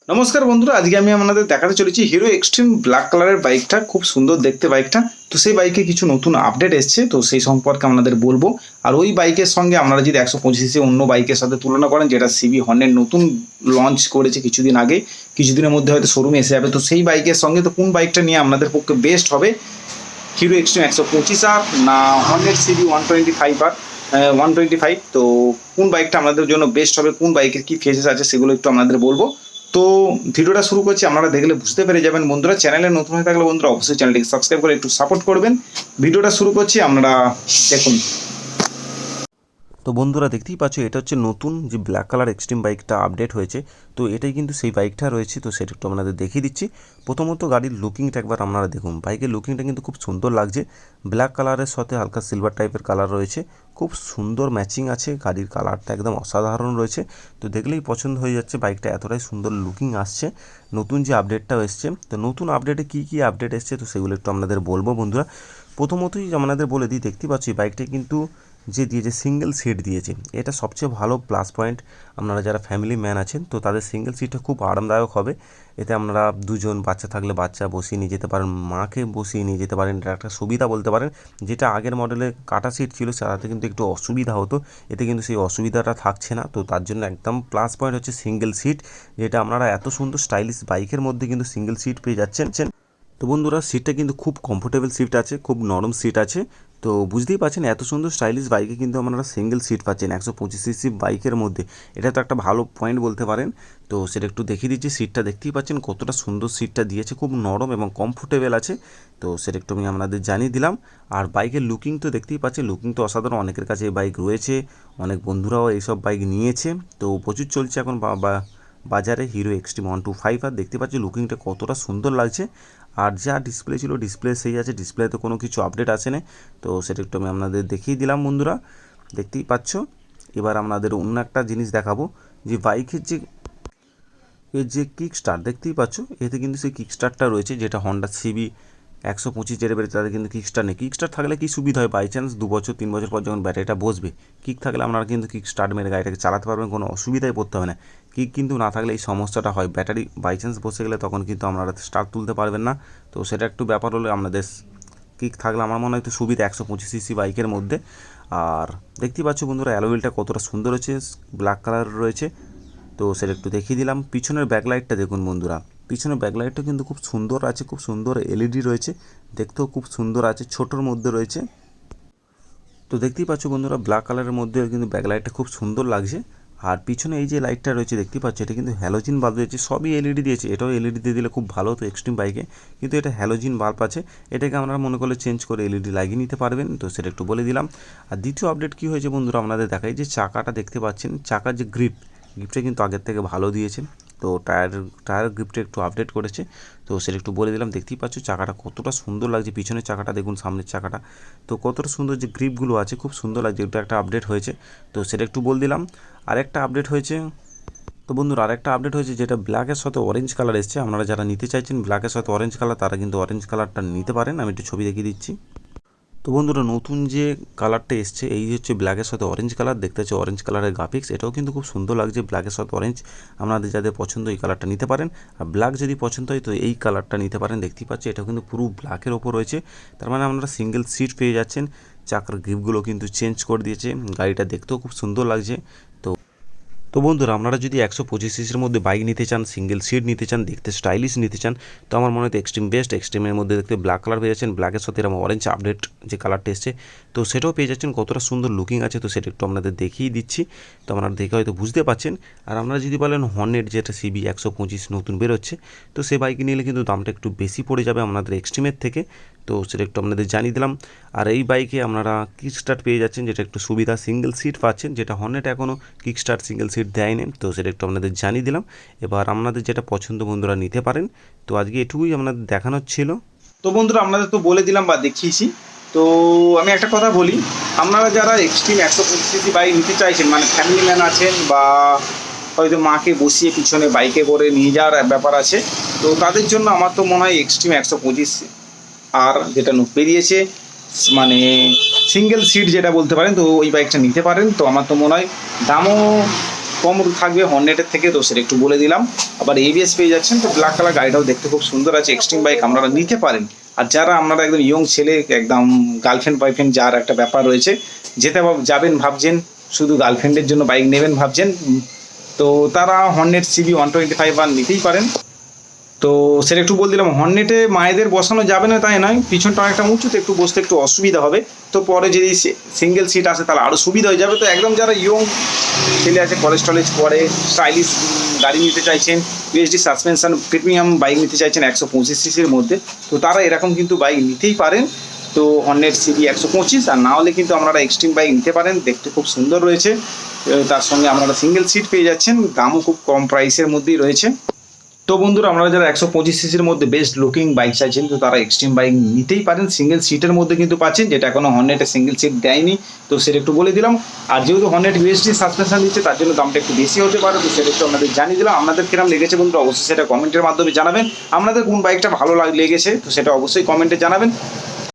নমস্কার বন্ধুরা, আজকে আমি আপনাদের দেখাতে চলেছি হিরো এক্সট্রিম ব্ল্যাক কালারের বাইকটা। খুব সুন্দর দেখতে বাইকটা। তো সেই বাইকে কিছু নতুন আপডেট এসছে, তো সেই সম্পর্কে আপনাদের বলবো। আর ওই বাইকের সঙ্গে আপনারা যদি 125 অন্য বাইকের সাথে তুলনা করেন, যেটা সিবি হর্নেট নতুন লঞ্চ করেছে কিছুদিন আগে, কিছুদিনের মধ্যে হয়তো শোরুমে এসে যাবে, তো সেই বাইকের সঙ্গে তো কোন বাইকটা নিয়ে আপনাদের পক্ষে বেস্ট হবে, হিরো এক্সট্রিম 125R না হর্নেট সিবি 125R 125, তো কোন বাইকটা আপনাদের জন্য বেস্ট হবে, কোন বাইকের কী ফিচার্স আছে সেগুলো একটু আপনাদের বলবো। তো ভিডিওটা শুরু করছি, আপনারা দেখলে বুঝতে পেরে যাবেন। বন্ধুরা, চ্যানেলে নতুন হয়ে থাকলে বন্ধুরা অবশ্যই চ্যানেলটিকে সাবস্ক্রাইব করে একটু সাপোর্ট করবেন। ভিডিওটা শুরু করছি, আপনারা দেখুন। তো বন্ধুরা দেখতেই পাচ্ছ, এটা হচ্ছে নতুন যে ব্ল্যাক কালার এক্সট্রিম বাইকটা আপডেট হয়েছে। তো এটাই কিন্তু সেই বাইকটা রয়েছে, তো সেটা একটু আপনাদের দেখিয়ে দিচ্ছি। প্রথমত গাড়ির লুকিংটা একবার আপনারা দেখুন। বাইকের লুকিংটা কিন্তু খুব সুন্দর লাগছে। ব্ল্যাক কালারের সাথে হালকা সিলভার টাইপের কালার রয়েছে, খুব সুন্দর ম্যাচিং আছে। গাড়ির কালারটা একদম অসাধারণ রয়েছে, তো দেখলেই পছন্দ হয়ে যাচ্ছে। বাইকটা এতটাই সুন্দর লুকিং আসছে। নতুন যে আপডেটটাও এসছে, তো নতুন আপডেটে কী কী আপডেট এসছে তো সেগুলো একটু আপনাদের বলবো বন্ধুরা। প্রথমতই আপনাদের বলে দিই, দেখতেই পাচ্ছি বাইকটা কিন্তু যে দিয়েছে সিঙ্গেল সিট দিয়েছে, এটা সবচেয়ে ভালো প্লাস পয়েন্ট। আপনারা যারা ফ্যামিলি ম্যান আছেন, তো তাদের সিঙ্গেল সিটটা খুব আরামদায়ক হবে। এতে আপনারা দুজন বাচ্চা থাকলে বাচ্চা বসিয়ে নিয়ে যেতে পারেন, মাকে বসিয়ে নিয়ে যেতে পারেন। এটা একটা সুবিধা বলতে পারেন। যেটা আগের মডেলে কাটা সিট ছিল, তাতে কিন্তু একটু অসুবিধা হতো, এতে কিন্তু সেই অসুবিধাটা থাকছে না। তো তার জন্য একদম প্লাস পয়েন্ট হচ্ছে সিঙ্গেল সিট, যেটা আপনারা এত সুন্দর স্টাইলিশ বাইকের মধ্যে কিন্তু সিঙ্গেল সিট পেয়ে যাচ্ছেন। তো বন্ধুরা, সিটটা কিন্তু খুব কমফোর্টেবল সিট আছে, খুব নরম সিট আছে। তো বুঝতেই পারছেন, এত সুন্দর স্টাইলিশ বাইকে কিন্তু আপনারা সিঙ্গেল সিট পাচ্ছেন 125 সিসি বাইকের মধ্যে। এটা তো একটা ভালো পয়েন্ট বলতে পারেন। তো সেটা একটু দেখিয়ে দিচ্ছি। সিটটা দেখতেই পাচ্ছেন কতটা সুন্দর সিটটা দিয়েছে, খুব নরম এবং কমফোর্টেবল আছে। তো সেটা একটু আমি আপনাদের জানিয়ে দিলাম। আর বাইকের লুকিং তো দেখতেই পাচ্ছেন, লুকিং তো অসাধারণ। অনেকের কাছে এই বাইক রয়েছে, অনেক বন্ধুরাও এইসব বাইক নিয়েছে। তো প্রচুর চলছে এখন বাজারে হিরো এক্সট্রিম 125। আর দেখতে পাচ্ছি লুকিংটা কতটা সুন্দর লাগছে। আর যা ডিসপ্লে ছিল, ডিসপ্লে সেই আছে, ডিসপ্লেতে কোনো কিছু আপডেট আসেনি। তো সেটা একটু আমি আপনাদের দেখিয়ে দিলাম বন্ধুরা, দেখতেই পাচ্ছ। এবার আপনাদের অন্য একটা জিনিস দেখাবো, যে বাইকের যে কিক স্টার্ট দেখতেই পাচ্ছ, এতে কিন্তু সেই কিক স্টার্টটা রয়েছে, যেটা হন্ডা সিবি 125 যেটা বেড়েছে তাদের কিন্তু কিক স্টার্ট নেই। কিক স্টার্ট থাকলে কী সুবিধা হয়, বাই চান্স 2 বছর 3 বছর পর যখন ব্যাটারিটা বসবে, কিক থাকলে আপনারা কিন্তু কিক স্টার্ট মেরে গাড়িটাকে চালাতে পারবেন, কোনো অসুবিধায় পড়তে হবে না। কিক কিন্তু না থাকলে এই সমস্যাটা হয়, ব্যাটারি বাই চান্স বসে গেলে তখন কিন্তু আপনারা স্টার্ট তুলতে পারবেন না। তো সেটা একটু ব্যাপার হলে আপনাদের কিক থাকলে আমার মনে হয় একটু সুবিধা 125 সিসি বাইকের মধ্যে। আর দেখতেই পাচ্ছ বন্ধুরা, অ্যালোউইলটা কতটা সুন্দর হয়েছে, ব্ল্যাক কালার রয়েছে। তো সেটা একটু দেখিয়ে দিলাম। পিছনের ব্যাকলাইটটা দেখুন বন্ধুরা, পিছনের ব্যাকলাইটটা কিন্তু খুব সুন্দর আছে, খুব সুন্দর এলইডি রয়েছে, দেখতেও খুব সুন্দর আছে, ছোটোর মধ্যে রয়েছে। তো দেখতেই পাচ্ছ বন্ধুরা, ব্ল্যাক কালারের মধ্যে কিন্তু ব্যাকলাইটটা খুব সুন্দর লাগছে। আর পিছনে এই যে লাইটটা রয়েছে দেখতেই পাচ্ছ, এটা কিন্তু হ্যালোজিন বাল্ব দিয়েছে, সবই এলইডি দিয়েছে, এটাও এলইডি দিয়ে দিলে খুব ভালো হতো এক্সট্রিম বাইকে, কিন্তু এটা হ্যালোজিন বাল্ব আছে। এটাকে আপনারা মনে করলে চেঞ্জ করে এলইডি লাগিয়ে নিতে পারবেন। তো সেটা একটু বলে দিলাম। আর দ্বিতীয় আপডেট কী হয়েছে বন্ধুরা, আপনাদের দেখাই যে চাকাটা দেখতে পাচ্ছেন, চাকার যে গ্রিপটা কিন্তু আগের থেকে ভালো দিয়েছে। তো টায়ার গ্রিপটা একটু আপডেট করেছে। তো সেটা একটু বলে দিলাম। দেখতেই পাচ্ছ চাকাটা কতটা সুন্দর লাগছে, পিছনের চাকাটা দেখুন, সামনের চাকাটা তো কতটা সুন্দর, যে গ্রিপগুলো আছে খুব সুন্দর লাগছে। এটা একটা আপডেট হয়েছে, তো সেটা একটু বলে দিলাম। আরেকটা আপডেট হয়েছে, তো বন্ধুরা আরেকটা আপডেট হয়েছে, যেটা ব্ল্যাকের সাথে অরেঞ্জ কালার এসছে। আপনারা যারা নিতে চাইছেন ব্ল্যাকের সাথে অরেঞ্জ কালার, তারা কিন্তু অরেঞ্জ কালারটা নিতে পারেন। আমি একটু ছবি দেখিয়ে দিচ্ছি। তো বন্ধুরা, নতুন যে কালারটা এসছে, এই হচ্ছে ব্ল্যাকের সাথে অরেঞ্জ কালার। দেখতে হচ্ছে অরেঞ্জ কালারের গ্রাফিক্স, এটাও কিন্তু খুব সুন্দর লাগছে। ব্ল্যাকের সাথে অরেঞ্জ, আপনাদের যাদের পছন্দ এই কালারটা নিতে পারেন। আর ব্ল্যাক যদি পছন্দ হয় তো এই কালারটা নিতে পারেন। দেখতেই পাচ্ছি এটাও কিন্তু পুরো ব্ল্যাকের ওপর রয়েছে। তার মানে আপনারা সিঙ্গেল সিট পেয়ে যাচ্ছেন। চাকার গ্রিপগুলো কিন্তু চেঞ্জ করে দিয়েছে, গাড়িটা দেখতেও খুব সুন্দর লাগছে। তো বন্ধুরা, আপনারা যদি 125 সিসির মধ্যে বাইক নিতে চান, সিঙ্গেল সিট নিতে চান, দেখতে স্টাইলিশ নিতে চান, তো আমার মনে হয় এক্সট্রিম বেস্ট। এক্সট্রিমের মধ্যে দেখতে ব্ল্যাক কালার পেয়ে যাচ্ছেন, ব্ল্যাকের সাথে এরকম অরেঞ্জ আপডেট যে কালারটা এসছে, তো সেটাও পেয়ে যাচ্ছেন। কতটা সুন্দর লুকিং আছে, তো সেটা একটু আপনাদের দেখিয়ে দিচ্ছি। তো আপনারা দেখে হয়তো বুঝতে পারছেন। আর আপনারা যদি বলেন হর্নেট যেটা সিবি 125 নতুন বেরোচ্ছে, তো সে বাইক নিলে কিন্তু দামটা একটু বেশি পড়ে যাবে আপনাদের এক্সট্রিমের থেকে। তো সেটা একটু আপনাদের জানিয়ে দিলাম। আর এই বাইকে আপনারা কিক স্টার্ট পেয়ে যাচ্ছেন, যেটা একটু সুবিধা, সিঙ্গেল সিট পাচ্ছেন, যেটা হর্নেট এখনও কিক স্টার্ট সিঙ্গেল সিট দেয়নি। তো সেটা একটু আপনাদের জানিয়ে দিলাম। এবার আপনাদের যেটা পছন্দ বন্ধুরা নিতে পারেন। তো আজকে এটুকুই আপনাদের দেখানোর ছিল। তো বন্ধুরা, আপনাদের তো বলে দিলাম বা দেখিয়েছি। তো আমি একটা কথা বলি, আপনারা যারা এক্সট্রিম 125 বাইক নিতে চাইছেন, মানে ফ্যামিলি ম্যান আছেন বা হয়তো মাকে বসিয়ে পিছনে বাইকে করে নিয়ে যাওয়ার ব্যাপার আছে, তো তাদের জন্য আমার তো মনে হয় এক্সট্রিম 125 আর যেটা বেরিয়েছে, মানে সিঙ্গেল সিট যেটা বলতে পারেন, তো ওই বাইকটা নিতে পারেন। তো আমার তো মনে হয় দামও কম থাকবে হর্নেটের থেকে, তো সেটা একটু বলে দিলাম। আবার এবিএস পেয়ে যাচ্ছেন। তো ব্ল্যাক কালার গাড়িটাও দেখতে খুব সুন্দর আছে, এক্সট্রিম বাইক আপনারা নিতে পারেন। আর যারা আপনারা একদম ইয়ং ছেলে, একদম গার্লফ্রেন্ড বয়ফ্রেন্ড যার একটা ব্যাপার রয়েছে, যাবেন ভাবছেন, শুধু গার্লফ্রেন্ডের জন্য বাইক নেবেন ভাবছেন, তো তারা হর্নেট সিবি 125 আর নিতেই পারেন। তো সেটা একটু বলে দিলাম। হর্নেটে মায়েদের বসানো যাবে না তাই নয়, পিছনটা অনেকটা উঁচুতে, একটু বসতে একটু অসুবিধা হবে। তো পরে যদি সিঙ্গেল সিট আসে তাহলে আরও সুবিধা হয়ে যাবে। তো একদম যারা ইয়ং ছেলে আছে, কলেজ টলেজ করে, স্টাইলিশ গাড়ি নিতে চাইছেন, ইউএসডি সাসপেনশন প্রিমিয়াম বাইক নিতে চাইছেন 125 সিসির মধ্যে, তো তারা এরকম কিন্তু বাইক নিতেই পারেন। তো হর্নেট সিবি 125, আর না হলে কিন্তু আপনারা এক্সট্রিম বাইক নিতে পারেন, দেখতে খুব সুন্দর রয়েছে। তার সঙ্গে আপনারা সিঙ্গেল সিট পেয়ে যাচ্ছেন, দামও খুব কম প্রাইসের মধ্যেই রয়েছে। তো বন্ধুরা, আপনারা যারা 125 সিসির মধ্যে বেস্ট লুকিং বাইক চাইছেন, তো তারা এক্সট্রিম বাইক নিতেই পারেন। সিঙ্গেল সিটের মধ্যে কিন্তু পাচ্ছেন, যেটা এখনো হর্নেটে সিঙ্গেল সিট দেয়নি, তো সেটা একটু বলে দিলাম। আর যেহেতু হর্নেট ইউএসডি সাসপেনশন দিচ্ছে, তার জন্য দামটা একটু বেশি হতে পারে, তো সেটা একটু আপনাদের জানিয়ে দিলাম। আপনাদের কিরকম লেগেছে বন্ধুরা, অবশ্যই সেটা কমেন্টের মাধ্যমে জানাবেন। আপনাদের কোন বাইকটা ভালো লেগেছে, তো সেটা অবশ্যই কমেন্টে জানাবেন।